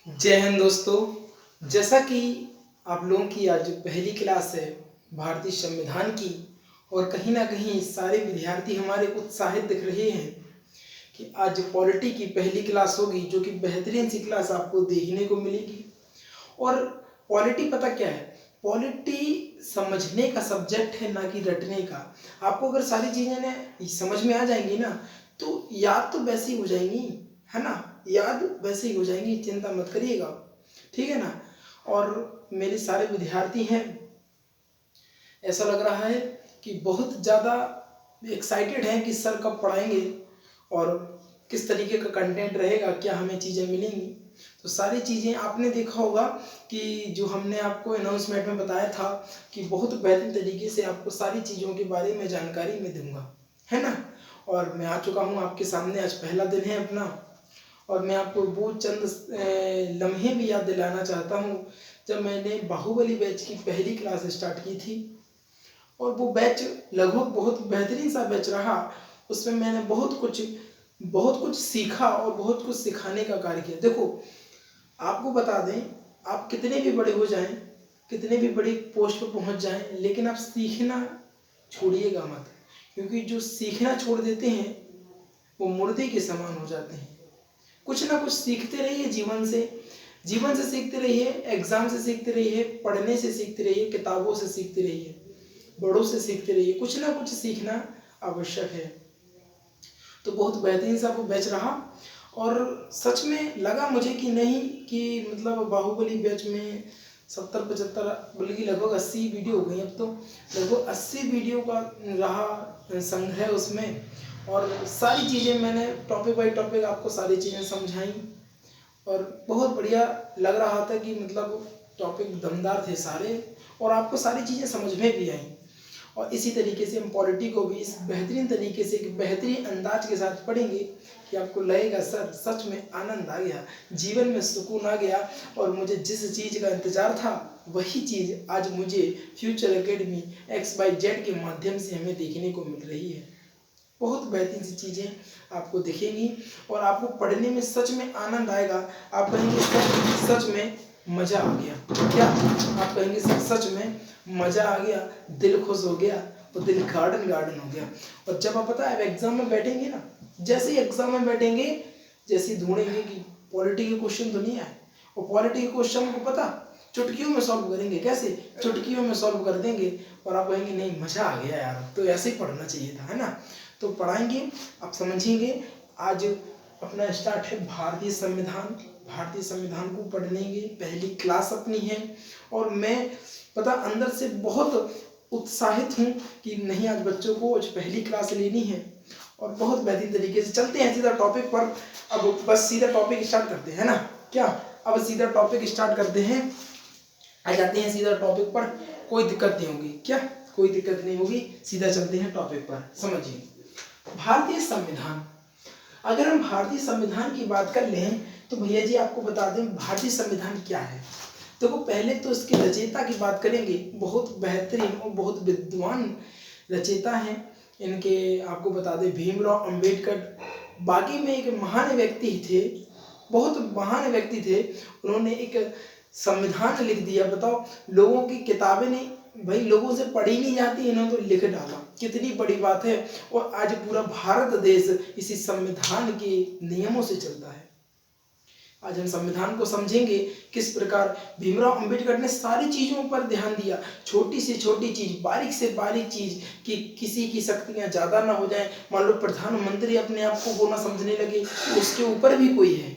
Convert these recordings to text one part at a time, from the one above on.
जय हिंद दोस्तों। जैसा कि आप लोगों की आज पहली क्लास है भारतीय संविधान की, और कहीं ना कहीं सारे विद्यार्थी हमारे उत्साहित दिख रहे हैं कि आज पॉलिटी की पहली क्लास होगी, जो कि बेहतरीन सी क्लास आपको देखने को मिलेगी। और पॉलिटी पता क्या है? पॉलिटी समझने का सब्जेक्ट है, ना कि रटने का। आपको अगर सारी चीज़ें ने समझ में आ जाएंगी ना, तो याद तो वैसे ही हो जाएंगी, है ना। याद वैसे ही हो जाएंगी, चिंता मत करिएगा, ठीक है ना। और मेरे सारे विद्यार्थी हैं, ऐसा लग रहा है कि बहुत ज़्यादा एक्साइटेड हैं कि सर कब पढ़ाएंगे और किस तरीके का कंटेंट रहेगा, क्या हमें चीज़ें मिलेंगी। तो सारी चीज़ें आपने देखा होगा कि जो हमने आपको अनाउंसमेंट में बताया था कि बहुत बेहतरीन तरीके से आपको सारी चीज़ों के बारे में जानकारी मैं दूंगा, है ना। और मैं आ चुका हूँ आपके सामने, आज पहला दिन है अपना। और मैं आपको वो चंद लम्हे भी याद दिलाना चाहता हूँ जब मैंने बाहुबली बैच की पहली क्लास स्टार्ट की थी। और वो बैच लगभग बहुत बेहतरीन सा बैच रहा। उसमें मैंने बहुत कुछ सीखा और बहुत कुछ सिखाने का कार्य किया। देखो, आपको बता दें, आप कितने भी बड़े हो जाएं, कितने भी बड़ी पोस्ट पर पहुंच जाएं, लेकिन आप सीखना छोड़िएगा मत। क्योंकि जो सीखना छोड़ देते हैं वो मुर्दे के समान हो जाते हैं। कुछ ना कुछ सीखते रहिए जीवन से सीखते रहिए, एग्जाम से सीखते रहिए, पढ़ने से सीखते रहिए, किताबों से सीखते रहिए, बड़ों से सीखते रहिए। कुछ ना कुछ सीखना आवश्यक है। तो बहुत बेहतरीन सा वो बैच रहा। और सच में लगा मुझे कि नहीं, कि मतलब बाहुबली बैच में 70-75 बल्कि लगभग 80 वीडियो हो गई। अब तो लगभग 80 वीडियो का रहा संग्रह उसमें। और सारी चीज़ें मैंने टॉपिक बाई टॉपिक आपको सारी चीज़ें समझाई, और बहुत बढ़िया लग रहा था कि मतलब टॉपिक दमदार थे सारे, और आपको सारी चीज़ें समझ में भी आई। और इसी तरीके से हम पॉलिटी को भी इस बेहतरीन तरीके से एक बेहतरीन अंदाज के साथ पढ़ेंगे कि आपको लगेगा सर सच में आनंद आ गया, जीवन में सुकून आ गया। और मुझे जिस चीज़ का इंतजार था वही चीज़ आज मुझे फ्यूचर एकेडमी XYZ के माध्यम से हमें देखने को मिल रही है। बहुत बेहतरीन सी चीज़ें आपको दिखेंगी और आपको पढ़ने में सच में आनंद आएगा। आप कहेंगे सच में मज़ा आ गया। क्या आप कहेंगे सच में मज़ा आ गया, दिल खुश हो गया और दिल गार्डन गार्डन हो गया। और जब आप पता है एग्जाम में बैठेंगे ना, जैसे ही एग्जाम में बैठेंगे, जैसे ही ढूंढेंगे कि पॉलिटी के क्वेश्चन तो नहीं आए, और पॉलिटी के क्वेश्चन को पता चुटकियों में सॉल्व करेंगे। कैसे? चुटकियों में सॉल्व कर देंगे। और आप कहेंगे नहीं मज़ा आ गया यार, तो ऐसे ही पढ़ना चाहिए था, है ना। तो पढ़ाएंगे, आप समझेंगे। आज अपना स्टार्ट है भारतीय संविधान। भारतीय संविधान को पढ़ने की पहली क्लास अपनी है, और मैं पता अंदर से बहुत उत्साहित हूँ कि नहीं, आज बच्चों को आज पहली क्लास लेनी है। और बहुत बेहतरीन तरीके से चलते हैं सीधा टॉपिक पर। अब बस सीधा टॉपिक स्टार्ट करते हैं ना, क्या? अब सीधा टॉपिक स्टार्ट करते हैं, आ जाते हैं सीधा टॉपिक पर। कोई दिक्कत नहीं होगी, क्या? कोई दिक्कत नहीं होगी, सीधा चलते हैं टॉपिक पर। समझिए, भारतीय संविधान। अगर हम भारतीय संविधान की बात कर लें तो भैया जी आपको बता दें भारतीय संविधान क्या है। देखो, पहले तो इसके रचयिता की बात करेंगे। बहुत बेहतरीन और बहुत विद्वान रचयिता हैं इनके। आपको बता दें भीमराव अंबेडकर बाकी में एक महान व्यक्ति थे, बहुत महान व्यक्ति थे। उन्होंने एक संविधान लिख दिया। बताओ, लोगों की किताबें नहीं भाई, लोगों से पढ़ी नहीं जाती, इन्होंने तो लिख डाला। कितनी बड़ी बात है। और आज पूरा भारत देश इसी संविधान के नियमों से चलता है। आज हम संविधान को समझेंगे किस प्रकार भीमराव अंबेडकर ने सारी चीजों पर ध्यान दिया। छोटी से छोटी चीज, बारीक से बारीक चीज, कि किसी की शक्तियां ज्यादा ना हो जाए। मान लो प्रधानमंत्री अपने आप को वो ना समझने लगे, उसके ऊपर भी कोई है।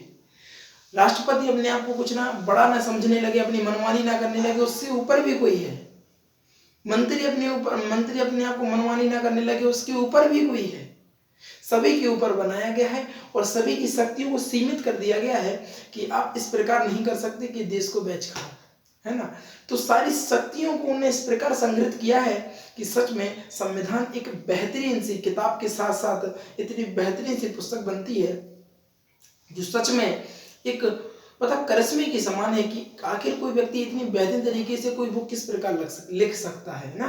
राष्ट्रपति अपने आप को कुछ ना बड़ा ना समझने लगे, अपनी मनमानी ना करने लगे, उससे ऊपर भी कोई है। मंत्री अपने आप को मनमानी ना करने लगे, उसके ऊपर भी कोई है। सभी के ऊपर बनाया गया है और सभी की शक्तियों को सीमित कर दिया गया है कि आप इस प्रकार नहीं कर सकते कि देश को बेच खाओ, है ना। तो सारी शक्तियों को उन्होंने इस प्रकार संग्रहित किया है कि सच में संविधान एक बेहतरीन सी किताब के साथ साथ इतनी बेहतरीन सी पुस्तक बनती है जो सच में एक पता करिश्मे के समान है कि आखिर कोई व्यक्ति इतनी बेहतरीन तरीके से कोई बुक किस प्रकार लिख सकता है ना।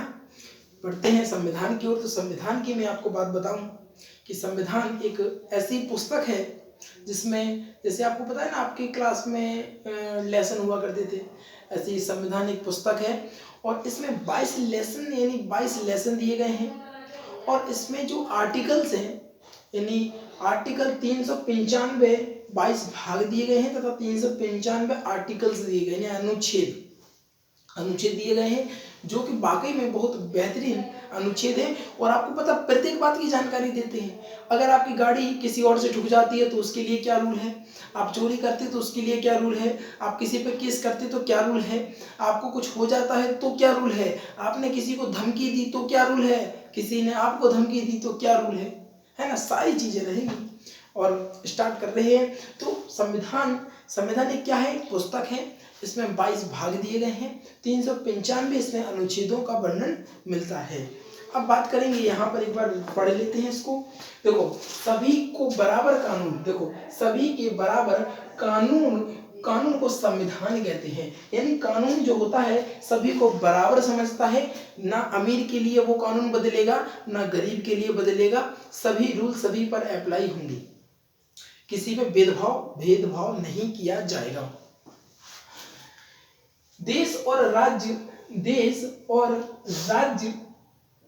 पढ़ते हैं संविधान की ओर। तो संविधान की मैं आपको बात बताऊं कि संविधान एक ऐसी पुस्तक है जिसमें जैसे आपको पता है ना, आपकी क्लास में लेसन हुआ करते थे, ऐसे ही संविधान एक पुस्तक है और इसमें 22 लेसन यानी 22 लेसन दिए गए हैं और इसमें जो आर्टिकल्स हैं यानी आर्टिकल 395 22 भाग दिए गए हैं तथा 395 आर्टिकल्स दिए गए हैं, अनुच्छेद दिए गए हैं जो कि वाकई में बहुत बेहतरीन अनुच्छेद है और आपको पता प्रत्येक बात की जानकारी देते हैं। अगर आपकी गाड़ी किसी और से ठुक जाती है तो उसके लिए क्या रूल है, आप चोरी करते तो उसके लिए क्या रूल है, आप किसी पे केस करते तो क्या रूल है, आपको कुछ हो जाता है तो क्या रूल है, आपने किसी को धमकी दी तो क्या रूल है, किसी ने आपको धमकी दी तो क्या रूल है ना, सारी चीजें रहेंगी। और स्टार्ट कर रहे हैं तो संविधान एक क्या है, एक पुस्तक है, इसमें 22 भाग दिए गए हैं, 395 इसमें अनुच्छेदों का वर्णन मिलता है। अब बात करेंगे यहाँ पर, एक बार पढ़ लेते हैं इसको। देखो सभी को बराबर कानून, देखो सभी के बराबर कानून को संविधान कहते हैं, यानी कानून जो होता है सभी को बराबर समझता है, ना अमीर के लिए वो कानून बदलेगा ना गरीब के लिए बदलेगा, सभी रूल सभी पर अप्लाई होंगे, किसी पे भेदभाव नहीं किया जाएगा। देश और राज्य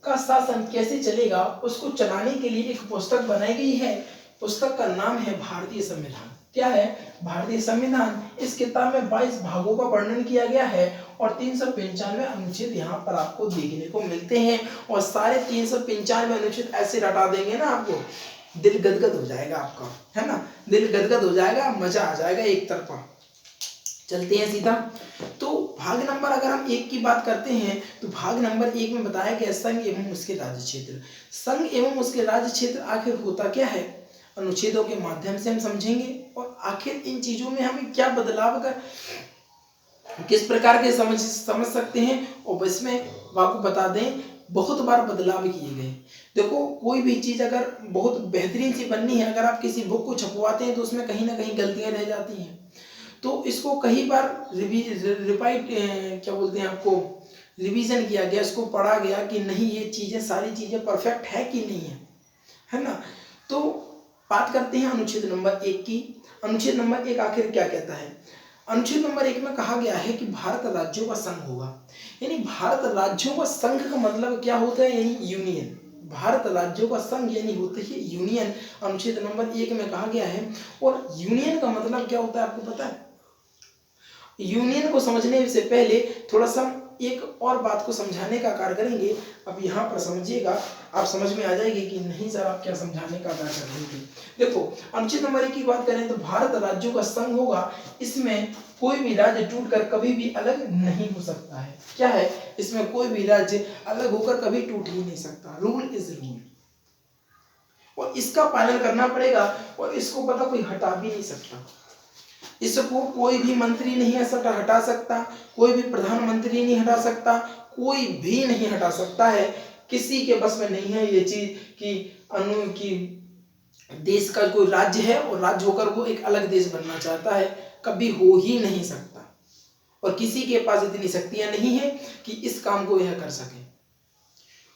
का शासन कैसे चलेगा उसको चलाने के लिए एक पुस्तक बनाई गई है, पुस्तक का नाम है भारतीय संविधान। क्या है, भारतीय संविधान। इस किताब में 22 भागों का वर्णन किया गया है और 395 अनुच्छेद यहाँ पर आपको देखने को मिलते हैं और सारे 395 अनुच्छेद ऐसे रटा देंगे ना, आपको दिल गदगद हो जाएगा आपका, है ना, दिल गदगद हो जाएगा, मजा आ जाएगा एक तरफा। चलते हैं सीधा। तो भाग नंबर अगर हम 1 की बात करते हैं तो भाग नंबर 1 में बताया गया संघ एवं उसके राज्य क्षेत्र। संघ एवं उसके राज्य क्षेत्र आखिर होता क्या है, अनुच्छेदों के माध्यम से हम समझेंगे और आखिर इन चीजों में हमें क्या बदलाव कर किस प्रकार के समझ सकते हैं और इसमें आपको बता दें बहुत बार बदलाव किए गए। देखो कोई भी चीज अगर बहुत बेहतरीन सी बननी है, अगर आप किसी बुक को छपवाते हैं तो उसमें कहीं ना कहीं गलतियां रह जाती हैं, तो इसको कई बार क्या बोलते हैं आपको रिवीजन किया गया, इसको पढ़ा गया कि नहीं ये चीजें सारी चीजें परफेक्ट है कि नहीं है ना। तो बात करते हैं अनुच्छेद नंबर 1 की। अनुच्छेद नंबर 1 आखिर क्या कहता है, अनुच्छेद नंबर 1 में कहा गया है कि भारत राज्यों का संघ होगा, यानी भारत राज्यों का संघ का मतलब क्या होता है, यानी यूनियन। भारत राज्यों का संघ यानी होता है यूनियन, अनुच्छेद नंबर 1 में कहा गया है। और यूनियन का मतलब क्या होता है आपको पता है, यूनियन को समझने से पहले थोड़ा सा एक और बात को समझाने का कार्य करेंगे। अब यहाँ पर समझिएगा, आप समझ में आ जाएगी कि नहीं सर आप क्या समझाने का कार्य कर रहे थे। देखो अनुच्छेद नंबर 1 की बात करें तो भारत राज्यों का संघ होगा, इसमें कोई भी राज्य टूटकर कभी भी अलग नहीं हो सकता है। क्या है, इसमें कोई भी राज्य अलग होकर कभी टूट ही नहीं सकता, रूल इज रूल और इसका पालन करना पड़ेगा और इसको पता कोई हटा भी नहीं सकता। इसको कोई भी मंत्री नहीं हटा सकता, कोई भी प्रधानमंत्री नहीं हटा सकता, कोई भी नहीं हटा सकता है, किसी के बस में नहीं है ये चीज कि देश का कोई राज्य है और राज्य होकर वो एक अलग देश बनना चाहता है, कभी हो ही नहीं सकता और किसी के पास इतनी शक्तियां नहीं है कि इस काम को यह कर सके।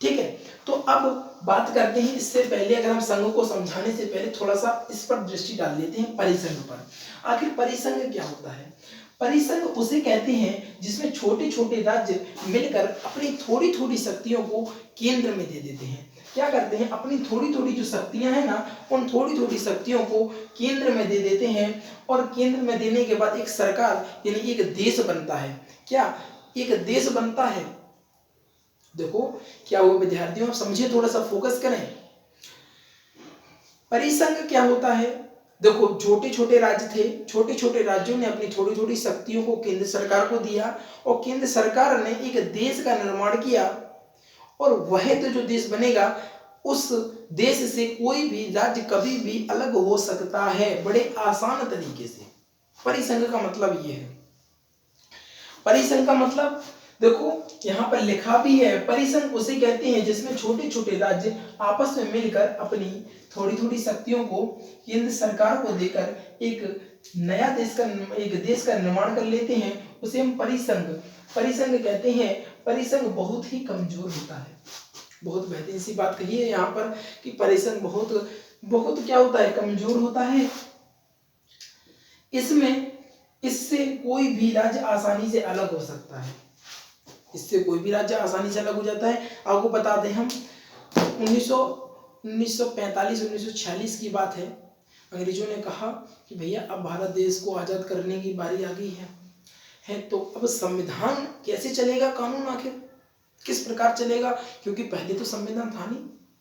ठीक है, तो अब बात करते हैं, इससे पहले अगर हम संघ को समझाने से पहले थोड़ा सा इस पर दृष्टि डाल लेते हैं परिसंघ पर। आखिर परिसंघ क्या होता है, परिसंघ उसे कहते हैं जिसमें छोटे छोटे राज्य मिलकर अपनी थोड़ी थोड़ी शक्तियों को केंद्र में दे देते हैं। क्या करते हैं, अपनी थोड़ी थोड़ी जो शक्तियां हैं ना, उन थोड़ी थोड़ी शक्तियों को केंद्र में दे देते हैं और केंद्र में देने के बाद एक सरकार यानी एक देश बनता है। क्या, एक देश बनता है। देखो क्या हुआ विद्यार्थियों, समझिए, थोड़ा सा फोकस करें। परिसंघ क्या होता है, देखो छोटे छोटे राज्य थे, छोटे छोटे राज्यों ने अपनी थोड़ी थोड़ी शक्तियों को केंद्र सरकार को दिया और केंद्र सरकार ने एक देश का निर्माण किया और वह तो जो देश बनेगा उस देश से कोई भी राज्य कभी भी अलग हो सकता है बड़े आसान तरीके से। परिसंघ का मतलब ये है। परिसंघ का मतलब देखो यहाँ पर लिखा भी है, परिसंघ उसे कहते हैं जिसमें छोटे छोटे राज्य आपस में मिलकर अपनी थोड़ी थोड़ी शक्तियों को केंद्र सरकार को देकर एक नया देश का निर्माण कर लेते हैं, उसे हम परिसंघ कहते हैं। परिसंघ बहुत ही कमजोर होता है। बहुत बेहतरीन सी बात कही है यहाँ पर कि परिसंघ बहुत क्या होता है, कमजोर होता है इसमें इससे कोई भी राज्य आसानी से अलग हो सकता है, इससे कोई भी राज्य आसानी से अलग हो जाता है। आपको बता दें हम 1945-1946 की बात है, अंग्रेजों ने कहा कि भैया अब भारत देश को आज़ाद करने की बारी आ गई है तो अब संविधान कैसे चलेगा, कानून आखिर किस प्रकार चलेगा, क्योंकि पहले तो संविधान था नहीं,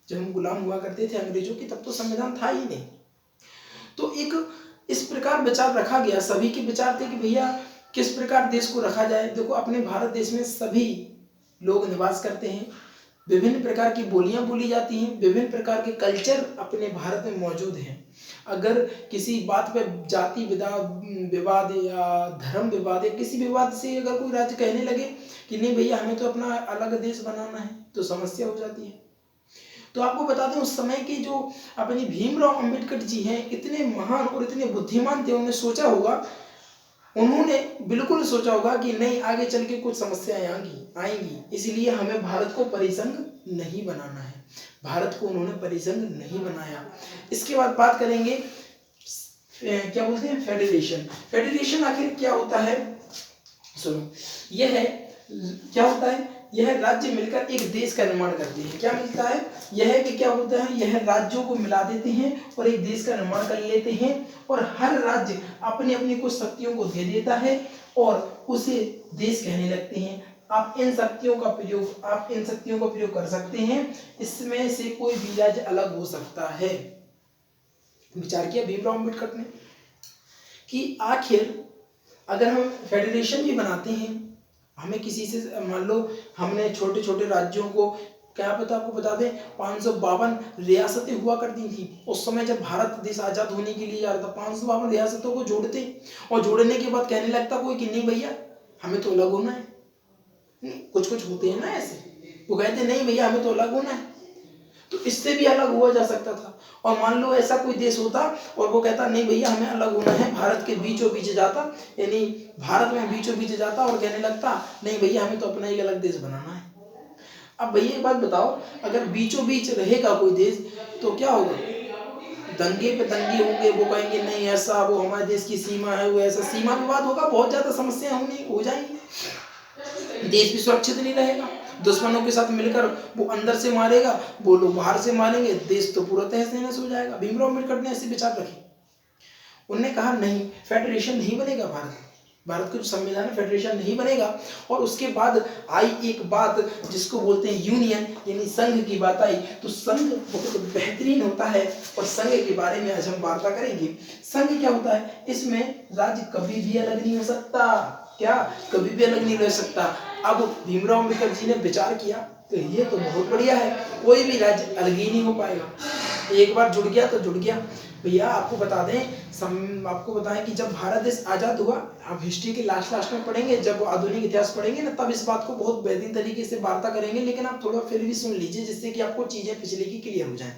जब हम गुलाम हुआ करते थे अंग्रेजों की तब तो संविधान था ही नहीं। तो एक इस प्रकार विचार रखा गया, सभी के विचार थे कि भैया किस प्रकार देश को रखा जाए। देखो अपने भारत देश में सभी लोग निवास करते हैं, विभिन्न प्रकार की बोलियां बोली जाती हैं, विभिन्न प्रकार के कल्चर अपने भारत में मौजूद हैं। अगर किसी बात पे जाति विवाद या धर्म विवाद या किसी विवाद से अगर कोई राज्य कहने लगे कि नहीं भैया हमें तो अपना अलग देश बनाना है, तो समस्या हो जाती है। तो आपको बता दें उस समय के जो अपने भीमराव अंबेडकर जी हैं, इतने महान और इतने बुद्धिमान थे, उन्होंने बिल्कुल सोचा होगा कि नहीं आगे चल के कुछ समस्याएं आएंगी, इसीलिए हमें भारत को परिसंघ नहीं बनाना है। भारत को उन्होंने परिसंघ नहीं बनाया। इसके बाद बात करेंगे क्या बोलते हैं, फेडरेशन। फेडरेशन आखिर क्या होता है, सुनो, यह है क्या होता है, यह राज्य मिलकर एक देश का निर्माण करते हैं। क्या मिलता है, यह है कि क्या होता है, यह राज्यों को मिला देते हैं और एक देश का निर्माण कर लेते हैं और हर राज्य अपनी अपनी कुछ शक्तियों को दे देता है और उसे देश कहने लगते हैं। आप इन शक्तियों का प्रयोग कर सकते हैं, इसमें से कोई भी राज्य अलग हो सकता है। विचार किया भीमराव अम्बेडकर ने कि आखिर अगर हम फेडरेशन भी बनाते हैं, हमें किसी से मान लो हमने छोटे छोटे राज्यों को, क्या पता आपको बता दें 552 रियासतें हुआ करती थी उस समय जब भारत देश आजाद होने के लिए जा रहा था। 552 रियासतों को जोड़ते और जोड़ने के बाद कहने लगता कोई कि नहीं भैया हमें तो अलग होना है। कुछ कुछ होते हैं ना ऐसे, वो कहते नहीं भैया हमें तो अलग होना है, तो इससे भी अलग हुआ जा सकता था। और मान लो ऐसा कोई देश होता और वो कहता नहीं भैया हमें अलग होना है, भारत के बीचों बीच जाता, यानी भारत में बीचों बीच जाता और कहने लगता नहीं भैया हमें तो अपना एक अलग देश बनाना है। अब भैया एक बात बताओ, अगर बीचों बीच रहेगा कोई देश तो क्या होगा, दंगे पे दंगे होंगे, वो कहेंगे नहीं ऐसा, वो हमारे देश की सीमा है, वो ऐसा, सीमा विवाद होगा, बहुत ज्यादा समस्याएं हो जाएंगी, देश भी सुरक्षित नहीं रहेगा। दुश्मनों के साथ मिलकर वो अंदर से मारेगा, वो लोग बाहर से मारेंगे, देश तो पूरा तहस नहस हो जाएगा। भीमराव अम्बेडकर ने ऐसे विचार रखे, उन्होंने कहा नहीं फेडरेशन नहीं बनेगा, भारत का जो संविधान है फेडरेशन नहीं बनेगा। और उसके बाद आई एक बात जिसको बोलते हैं यूनियन, यानी संघ की बात आई। तो संघ बहुत बेहतरीन होता है और संघ के बारे में आज हम वार्ता करेंगे। संघ क्या होता है, इसमें राज्य कभी भी अलग नहीं हो सकता, क्या कभी भी अलग नहीं रह सकता। अब भीमराव अम्बेडकर जी ने विचार किया तो ये तो बहुत बढ़िया है, कोई भी राज्य अलग ही नहीं हो पाएगा, एक बार जुड़ गया तो जुड़ गया। भैया आपको बता दें, आपको बताएं कि जब भारत देश आजाद हुआ, आप हिस्ट्री के लास्ट में पढ़ेंगे, जब आधुनिक इतिहास पढ़ेंगे ना, तब इस बात को बहुत बेहतरीन तरीके से वार्ता करेंगे, लेकिन आप थोड़ा फिर भी सुन लीजिए जिससे कि आपको चीजें पिछले की क्लियर हो जाएं।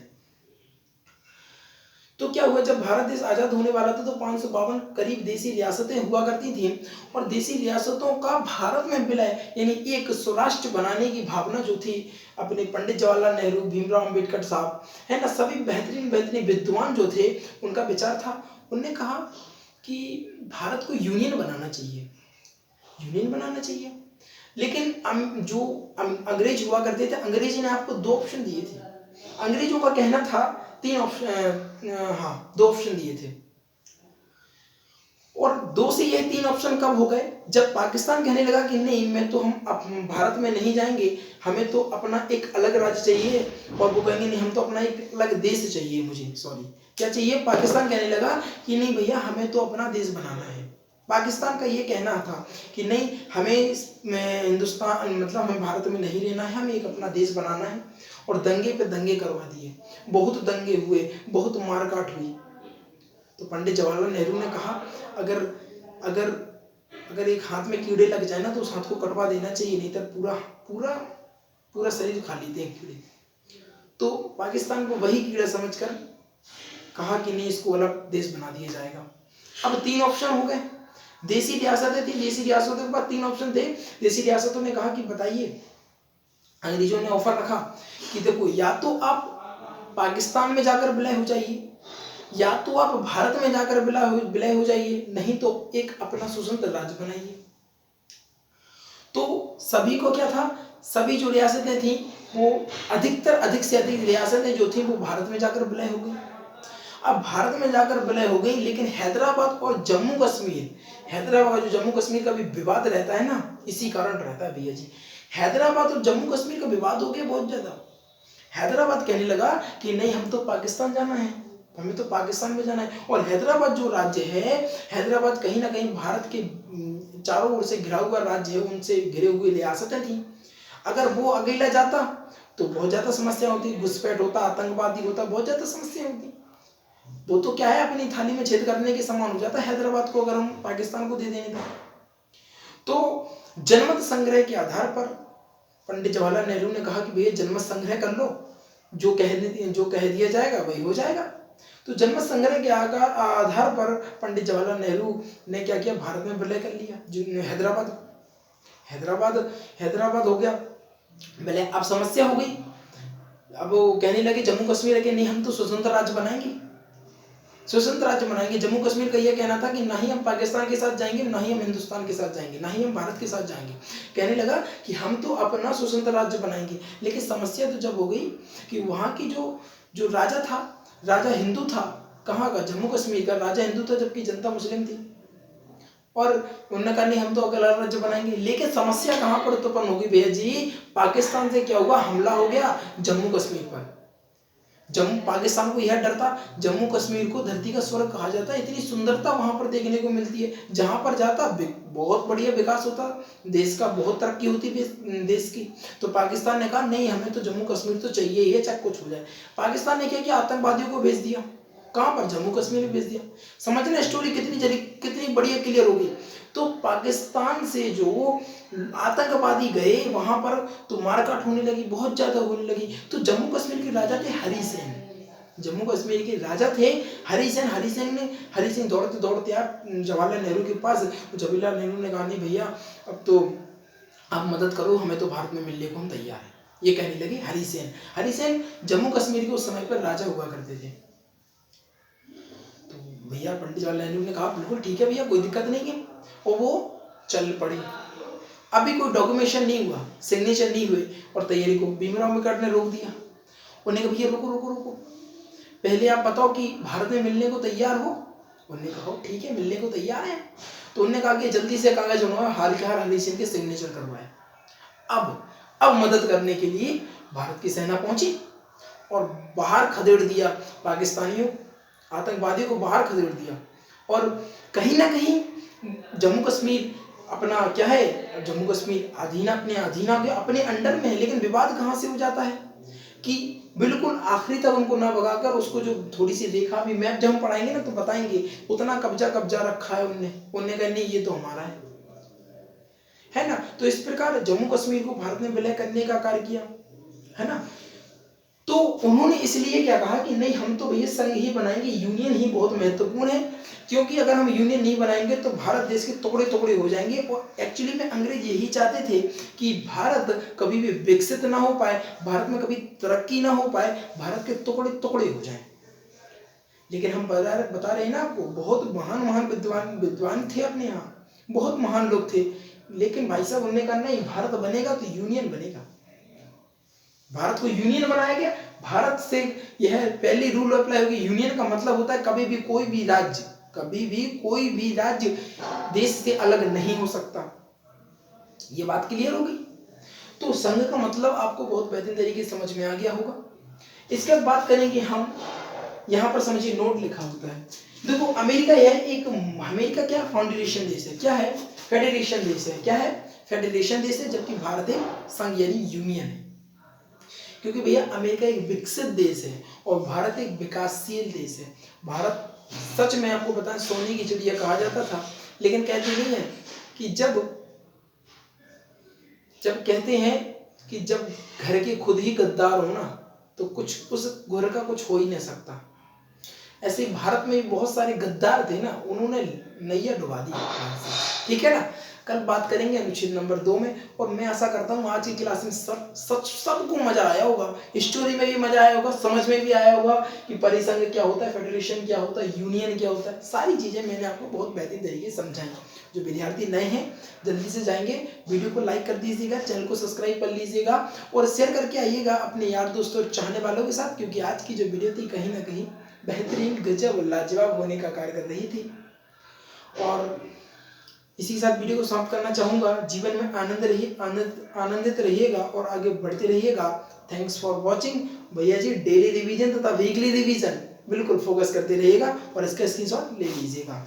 तो क्या हुआ, जब भारत देश आजाद होने वाला था तो 552 करीब देसी रियासतें हुआ करती थी और देसी रियासतों का भारत में विलय यानी एक स्वराष्ट्र बनाने की भावना जो थी, अपने पंडित जवाहरलाल नेहरू, भीमराव अम्बेडकर साहब है ना, सभी बेहतरीन विद्वान जो थे, उनका विचार था। उन्होंने कहा कि भारत को यूनियन बनाना चाहिए। लेकिन जो अंग्रेज हुआ करते थे, अंग्रेज ने आपको दो ऑप्शन दिए थे। अंग्रेजों का कहना था दो ऑप्शन दिए थे और दो से ये तीन ऑप्शन कब हो गए, जब पाकिस्तान कहने लगा कि नहीं मैं तो हम भारत में नहीं जाएंगे, हमें तो अपना एक अलग राज्य चाहिए, और वो कहेंगे नहीं हम तो अपना एक अलग देश चाहिए, क्या चाहिए, पाकिस्तान कहने लगा कि नहीं भैया हमें तो अपना देश बनाना है। पाकिस्तान का ये कहना था कि नहीं हमें हिंदुस्तान मतलब हमें भारत में नहीं रहना है, हमें एक अपना देश बनाना है। और दंगे पे दंगे करवा दिए, बहुत दंगे हुए, बहुत मारकाट हुई। तो पंडित जवाहरलाल नेहरू ने कहा अगर अगर अगर एक हाथ में कीड़े लग जाए ना तो उस हाथ को कटवा देना चाहिए, नहीं तो पूरा शरीर खा लेते हैं कीड़े। तो पाकिस्तान को वही कीड़ा समझकर कहा कि नहीं इसको अलग देश बना दिया जाएगा। अब तीन ऑप्शन हो गए, देसी रियासतें थी, देसी रियासतों के बाद तीन ऑप्शन थे। देसी रियासतों ने कहा कि बताइए, अंग्रेजों ने ऑफर रखा कि देखो या तो आप पाकिस्तान में जाकर विलय हो जाइए या तो आप भारत में जाकर विलय हो जाइए, नहीं तो एक अपना स्वतंत्र राज्य बनाइए। तो सभी को क्या था, सभी जो रियासतें थी वो अधिक से अधिक रियासतें जो थी वो भारत में जाकर विलय हो गई। अब भारत में जाकर विलय हो गई, लेकिन हैदराबाद और जम्मू कश्मीर, हैदराबाद जो जम्मू कश्मीर का भी विवाद रहता है ना, इसी कारण रहता है भैया जी। हैदराबाद और जम्मू कश्मीर का विवाद हो गया बहुत ज्यादा। हैदराबाद कहने लगा कि नहीं, हम तो पाकिस्तान जाना है, हमें तो पाकिस्तान में जाना है। और हैदराबाद जो राज्य है, हैदराबाद कहीं ना कहीं भारत के चारों ओर से घिरा हुआ राज्य है, उनसे घिरे हुए रियासतें थी। अगर वो अकेला जाता तो बहुत ज्यादा समस्या होती, घुसपैठ होता, आतंकवादी होता, बहुत ज्यादा समस्या होती। वो तो क्या है, अपनी थाली में छेद करने के समान हो जाता हैदराबाद को, अगर हम पाकिस्तान को दे देंगे तो। जनमत संग्रह के आधार पर पंडित जवाहरलाल नेहरू ने कहा कि भैया जनमत संग्रह कर लो, जो कह दिया जाएगा वही हो जाएगा। तो जनमत संग्रह के आधार पर पंडित जवाहरलाल नेहरू ने क्या किया, भारत में विलय कर लिया हैदराबाद हो गया विलय। अब समस्या हो गई, अब वो कहने लगे जम्मू कश्मीर के नहीं, हम तो स्वतंत्र राज्य बनाएंगे, जम्मू कश्मीर का यह कहना था कि ना ही हम पाकिस्तान के साथ जाएंगे, ना ही हम हिंदुस्तान के साथ जाएंगे, ना ही हम भारत के साथ जाएंगे। कहने लगा कि हम तो अपना स्वतंत्र राज्य बनाएंगे। लेकिन समस्या तो जब हो गई कि वहां की जो राजा था, राजा हिंदू था। कहाँ का, जम्मू कश्मीर का राजा हिंदू था, जबकि जनता मुस्लिम थी। और उन्होंने कहा नहीं, हम तो अकेला राज्य बनाएंगे। लेकिन समस्या कहां पर उत्पन्न होगी भैया जी, पाकिस्तान से क्या हुआ, हमला हो गया जम्मू कश्मीर पर। पाकिस्तान को यह डर था, जम्मू कश्मीर को धरती का स्वर्ग कहा जाता है, इतनी सुंदरता वहां पर देखने को मिलती है, जहां पर जाता बहुत बढ़िया विकास होता, देश का बहुत तरक्की होती देश की। तो पाकिस्तान ने कहा नहीं, हमें तो जम्मू कश्मीर तो चाहिए ही, चाहे कुछ हो जाए। पाकिस्तान ने क्या किया, आतंकवादियों को भेज दिया। कहां पर, जम्मू कश्मीर में भेज दिया। समझना स्टोरी कितनी बढ़िया क्लियर होगी। तो पाकिस्तान से जो आतंकवादी गए वहां पर तो मारकाट होने लगी, बहुत ज्यादा होने लगी। तो जम्मू कश्मीर के राजा थे हरि सेन, जम्मू कश्मीर के राजा थे हरि सिंह दौड़ते दौड़ते आए जवाहरलाल नेहरू के पास। जवाहरलाल नेहरू ने कहा नहीं भैया, अब तो आप मदद करो, हमें तो भारत में मिलने को हम तैयार हैं। ये कहने लगे हरि सेन जम्मू कश्मीर के उस समय पर राजा हुआ करते थे। तो भैया पंडित जवाहरलाल नेहरू ने कहा बिल्कुल ठीक है भैया, कोई दिक्कत नहीं है, और वो चल पड़ी। अभी कोई डॉक्यूमेंटेशन नहीं हुआ, सिग्नेचर नहीं हुए, और तैयारी को भीमराव अम्बेडकर ने रोक दिया। उन्होंने कहा भैया रुको, पहले आप बताओ कि भारत में मिलने को तैयार हो। उन्होंने कहा ठीक है, मिलने को तैयार है। तो उन्होंने कहा कि जल्दी से कागज बनवाओ, हाल के हाल हरि सिंह के सिग्नेचर करवाए। अब मदद करने के लिए भारत की सेना पहुंची और बाहर खदेड़ दिया पाकिस्तानियों, आतंकवादियों को बाहर खदेड़ दिया। और कहीं ना कहीं जम्मू कश्मीर अपना क्या है, जम्मू कश्मीर अपने अंडर में है। लेकिन विवाद कहां से हो जाता है कि बिल्कुल आखिरी तक उनको ना भगाकर उसको जो थोड़ी सी रेखा, भी मैप जब हम पढ़ाएंगे ना तो बताएंगे, उतना कब्जा रखा है उनने कहा नहीं ये तो हमारा है ना। तो इस प्रकार जम्मू कश्मीर को भारत में विलय करने का कार्य किया, है ना। तो उन्होंने इसलिए क्या कहा कि नहीं, हम तो भैया संघ ही बनाएंगे, यूनियन ही बहुत महत्वपूर्ण है, क्योंकि अगर हम यूनियन नहीं बनाएंगे तो भारत देश के टुकड़े हो जाएंगे। और एक्चुअली में अंग्रेज यही चाहते थे कि भारत कभी भी विकसित ना हो पाए, भारत में कभी तरक्की ना हो पाए, भारत के टुकड़े हो जाएं। लेकिन हम बता रहे हैं ना आपको, बहुत महान विद्वान थे अपने यहाँ, बहुत महान लोग थे। लेकिन भाई साहब उन्होंने कहा नहीं, भारत बनेगा तो यूनियन बनेगा। भारत को यूनियन बनाया गया, भारत से यह पहली रूल अप्लाई होगी। यूनियन का मतलब होता है कभी भी कोई भी राज्य देश से अलग नहीं हो सकता। ये बात क्लियर होगी। तो संघ का मतलब आपको बहुत बेहतरीन तरीके से समझ में आ गया होगा। इसके बाद बात करेंगे हम, यहाँ पर समझिए नोट लिखा होता है। देखो अमेरिका क्या फाउंडेशन देश है, क्या है, फेडरेशन देश है। क्या है, फेडरेशन देश है, जबकि भारत एक संघ यानी यूनियन है। क्योंकि भैया अमेरिका एक विकसित देश है और भारत एक विकासशील देश है। भारत सच में आपको बताएं सोने की चिड़िया कहा जाता था, लेकिन कहते नहीं है कि जब कहते हैं कि जब घर के खुद ही गद्दार हो ना, तो कुछ उस घर का कुछ हो ही नहीं सकता। ऐसे ही भारत में बहुत सारे गद्दार थे ना, उन्होंने नैया डुबा दी, ठीक है ना। कल बात करेंगे अनुच्छेद नंबर 2 में। और मैं आशा करता हूँ आज की क्लास में सबको मजा आया होगा, स्टोरी में भी मजा आया होगा, समझ में भी आया होगा कि परिसंघ क्या होता है, फेडरेशन क्या होता है, यूनियन क्या होता है। सारी चीजें मैंने आपको बहुत बेहतरीन तरीके से समझाई। जो विद्यार्थी नए हैं जल्दी से जाएंगे, वीडियो को लाइक कर दीजिएगा, चैनल को सब्सक्राइब कर लीजिएगा और शेयर करके आइएगा अपने यार दोस्तों और चाहने वालों के साथ, क्योंकि आज की जो वीडियो थी कहीं ना कहीं बेहतरीन, गजब, लाजवाब होने का कार्य कर रही थी। और इसी के साथ वीडियो को समाप्त करना चाहूँगा। जीवन में आनंदित रहिएगा और आगे बढ़ते रहिएगा। Thanks for watching. भैया जी डेली रिवीजन तथा वीकली रिवीजन बिल्कुल फोकस करते रहिएगा और इसका स्क्रीनशॉट ले लीजिएगा।